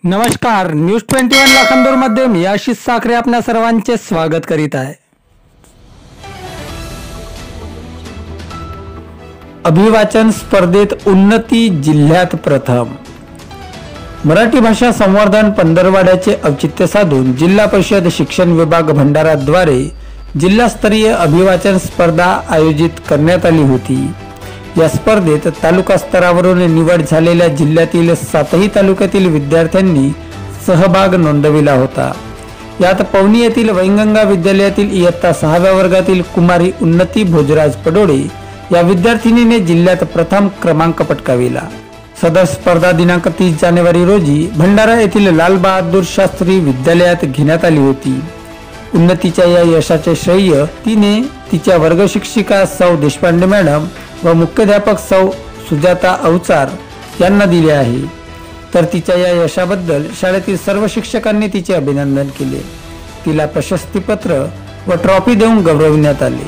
नमस्कार, न्यूज 21 लाखांदूर मध्ये मी आशिष साखरे आपल्या सर्वांचे स्वागत करीत आहे। अभिवाचन स्पर्धेत उन्नती जिल्ह्यात प्रथम। मराठी भाषा संवर्धन पंधरवड्याचे औचित्य साधून जिल्हा परिषद शिक्षण विभाग भंडारा द्वारे जिल्हास्तरीय अभिवाचन स्पर्धा आयोजित करण्यात आली होती। या स्पर्धेत तालुका स्तरावरून निवड झालेल्या जिल्ह्यातील 7ही तालुक्यातील विद्यार्थ्यांनी सहभाग नोंदविला होता। यात पवनी येथील वैंगंगा विद्यालयातील इयत्ता 6व्या वर्गातील कुमारी उन्नती भोजराज पडोळे या विद्यार्थिनीने जिल्ह्यात प्रथम क्रमांक पटकाविला। सदर स्पर्धा दिनांक 30 जानेवारी रोजी भंडारा येथील लाल बहादूर शास्त्री विद्यालयात घेण्यात आली होती। उन्नतीच्या या यशाचे श्रेय तिने तिच्या वर्ग शिक्षिका सौ देशपांडे मॅडम व मुख्याध्यापक सौ सुजाता अवचार यांना दिले आहे। तर तिच्या या यशाबद्दल शाळेतील सर्व शिक्षकांनी तिचे अभिनंदन केले। तिला प्रशस्तीपत्र व ट्रॉफी देऊन गौरविण्यात आले।